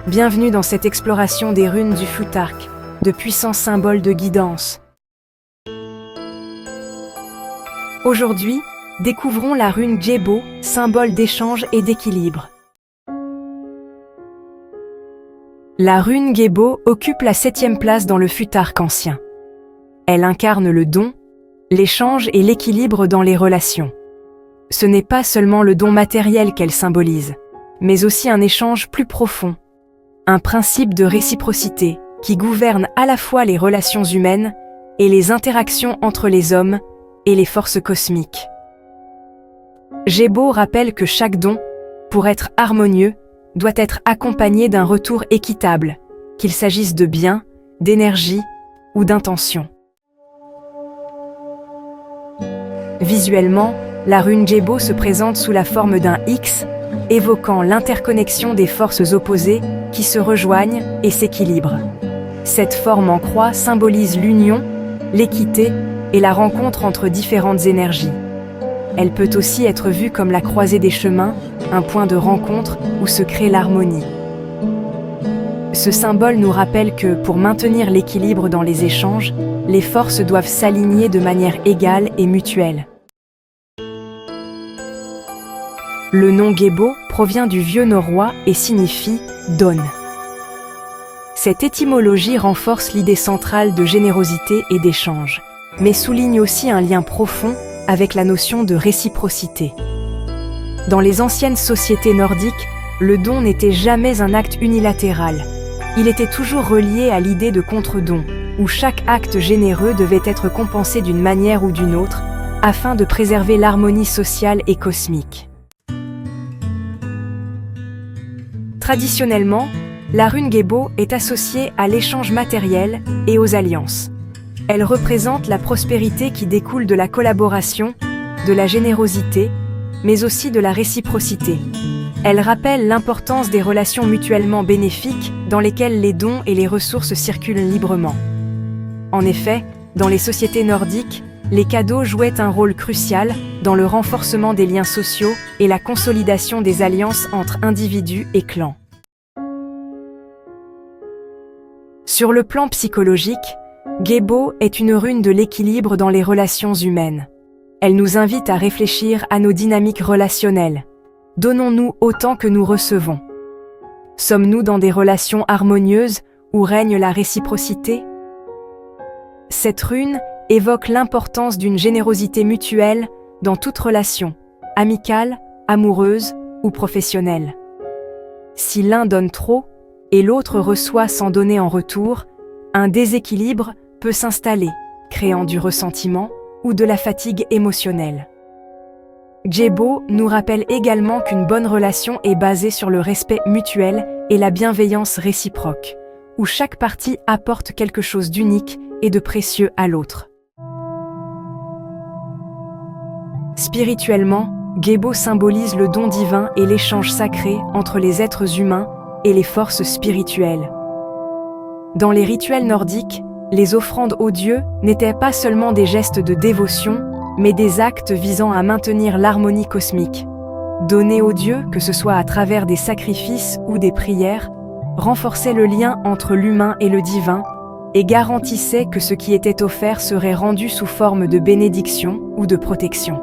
Bienvenue dans cette exploration des runes du Futhark, de puissants symboles de guidance. Aujourd'hui, découvrons la rune Djebo, symbole d'échange et d'équilibre. La rune Djebo occupe la 7e place dans le Futhark ancien. Elle incarne le don, l'échange et l'équilibre dans les relations. Ce n'est pas seulement le don matériel qu'elle symbolise, mais aussi un échange plus profond, un principe de réciprocité qui gouverne à la fois les relations humaines et les interactions entre les hommes et les forces cosmiques. Djebo rappelle que chaque don, pour être harmonieux, doit être accompagné d'un retour équitable, qu'il s'agisse de biens, d'énergie ou d'intention. Visuellement, la rune Djebo se présente sous la forme d'un X, évoquant l'interconnexion des forces opposées qui se rejoignent et s'équilibrent. Cette forme en croix symbolise l'union, l'équité et la rencontre entre différentes énergies. Elle peut aussi être vue comme la croisée des chemins, un point de rencontre où se crée l'harmonie. Ce symbole nous rappelle que, pour maintenir l'équilibre dans les échanges, les forces doivent s'aligner de manière égale et mutuelle. Le nom Djebo provient du vieux norrois et signifie « donne ». Cette étymologie renforce l'idée centrale de générosité et d'échange, mais souligne aussi un lien profond avec la notion de réciprocité. Dans les anciennes sociétés nordiques, le don n'était jamais un acte unilatéral. Il était toujours relié à l'idée de contre-don, où chaque acte généreux devait être compensé d'une manière ou d'une autre, afin de préserver l'harmonie sociale et cosmique. Traditionnellement, la rune Djebo est associée à l'échange matériel et aux alliances. Elle représente la prospérité qui découle de la collaboration, de la générosité, mais aussi de la réciprocité. Elle rappelle l'importance des relations mutuellement bénéfiques dans lesquelles les dons et les ressources circulent librement. En effet, dans les sociétés nordiques, les cadeaux jouaient un rôle crucial dans le renforcement des liens sociaux et la consolidation des alliances entre individus et clans. Sur le plan psychologique, Djebo est une rune de l'équilibre dans les relations humaines. Elle nous invite à réfléchir à nos dynamiques relationnelles. Donnons-nous autant que nous recevons. Sommes-nous dans des relations harmonieuses où règne la réciprocité? Cette rune évoque l'importance d'une générosité mutuelle dans toute relation, amicale, amoureuse ou professionnelle. Si l'un donne trop et l'autre reçoit sans donner en retour, un déséquilibre peut s'installer, créant du ressentiment ou de la fatigue émotionnelle. Djebo nous rappelle également qu'une bonne relation est basée sur le respect mutuel et la bienveillance réciproque, où chaque partie apporte quelque chose d'unique et de précieux à l'autre. Spirituellement, Djebo symbolise le don divin et l'échange sacré entre les êtres humains et les forces spirituelles. Dans les rituels nordiques, les offrandes aux dieux n'étaient pas seulement des gestes de dévotion, mais des actes visant à maintenir l'harmonie cosmique. Donner aux dieux, que ce soit à travers des sacrifices ou des prières, renforçait le lien entre l'humain et le divin et garantissait que ce qui était offert serait rendu sous forme de bénédiction ou de protection.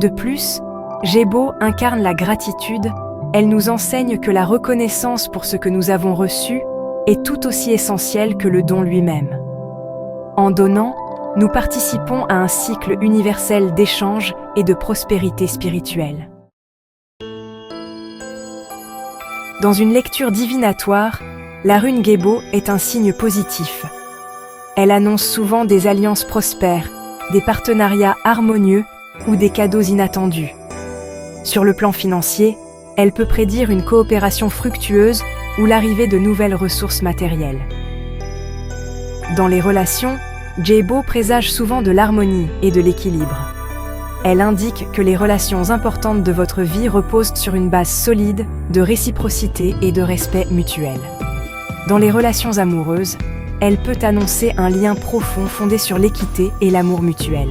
De plus, Djebo incarne la gratitude. Elle nous enseigne que la reconnaissance pour ce que nous avons reçu est tout aussi essentielle que le don lui-même. En donnant, nous participons à un cycle universel d'échange et de prospérité spirituelle. Dans une lecture divinatoire, la rune Djebo est un signe positif. Elle annonce souvent des alliances prospères, des partenariats harmonieux ou des cadeaux inattendus. Sur le plan financier, elle peut prédire une coopération fructueuse ou l'arrivée de nouvelles ressources matérielles. Dans les relations, Djebo présage souvent de l'harmonie et de l'équilibre. Elle indique que les relations importantes de votre vie reposent sur une base solide de réciprocité et de respect mutuel. Dans les relations amoureuses, elle peut annoncer un lien profond fondé sur l'équité et l'amour mutuel.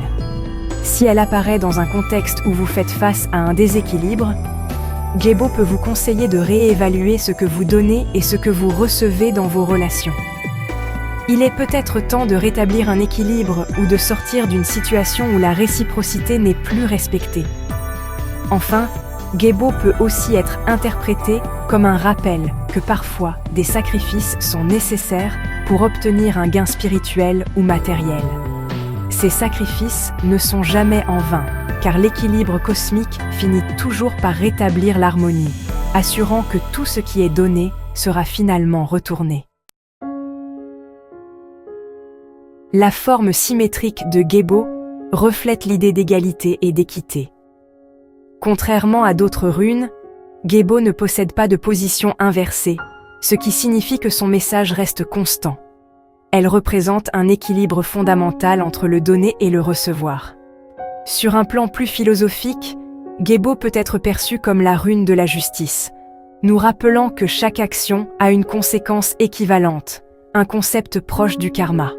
Si elle apparaît dans un contexte où vous faites face à un déséquilibre, Gebo peut vous conseiller de réévaluer ce que vous donnez et ce que vous recevez dans vos relations. Il est peut-être temps de rétablir un équilibre ou de sortir d'une situation où la réciprocité n'est plus respectée. Enfin, Gebo peut aussi être interprété comme un rappel que parfois des sacrifices sont nécessaires pour obtenir un gain spirituel ou matériel. Ces sacrifices ne sont jamais en vain, car l'équilibre cosmique finit toujours par rétablir l'harmonie, assurant que tout ce qui est donné sera finalement retourné. La forme symétrique de Gebo reflète l'idée d'égalité et d'équité. Contrairement à d'autres runes, Gebo ne possède pas de position inversée, ce qui signifie que son message reste constant. Elle représente un équilibre fondamental entre le donner et le recevoir. Sur un plan plus philosophique, Gebo peut être perçu comme la rune de la justice, nous rappelant que chaque action a une conséquence équivalente, un concept proche du karma.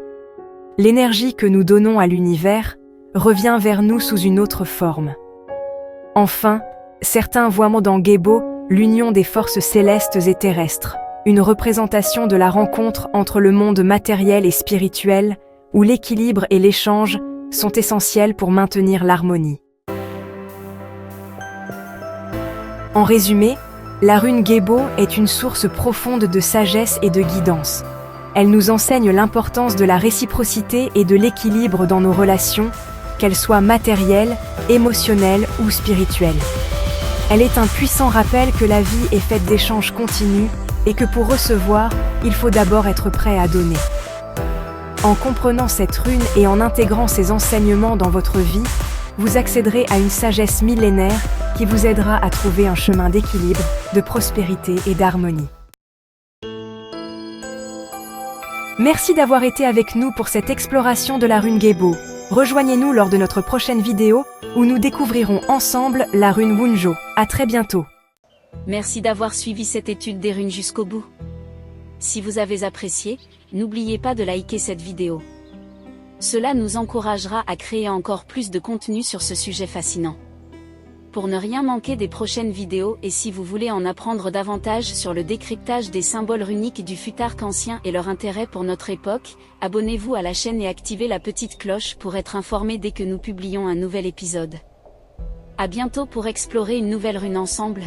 L'énergie que nous donnons à l'univers revient vers nous sous une autre forme. Enfin, certains voient dans Gebo l'union des forces célestes et terrestres, une représentation de la rencontre entre le monde matériel et spirituel, où l'équilibre et l'échange sont essentiels pour maintenir l'harmonie. En résumé, la rune Gebo est une source profonde de sagesse et de guidance. Elle nous enseigne l'importance de la réciprocité et de l'équilibre dans nos relations, qu'elles soient matérielles, émotionnelles ou spirituelles. Elle est un puissant rappel que la vie est faite d'échanges continus et que pour recevoir, il faut d'abord être prêt à donner. En comprenant cette rune et en intégrant ses enseignements dans votre vie, vous accéderez à une sagesse millénaire qui vous aidera à trouver un chemin d'équilibre, de prospérité et d'harmonie. Merci d'avoir été avec nous pour cette exploration de la rune Gebo. Rejoignez-nous lors de notre prochaine vidéo où nous découvrirons ensemble la rune Wunjo. À très bientôt. Merci d'avoir suivi cette étude des runes jusqu'au bout. Si vous avez apprécié, n'oubliez pas de liker cette vidéo. Cela nous encouragera à créer encore plus de contenu sur ce sujet fascinant. Pour ne rien manquer des prochaines vidéos et si vous voulez en apprendre davantage sur le décryptage des symboles runiques du Futhark ancien et leur intérêt pour notre époque, abonnez-vous à la chaîne et activez la petite cloche pour être informé dès que nous publions un nouvel épisode. À bientôt pour explorer une nouvelle rune ensemble.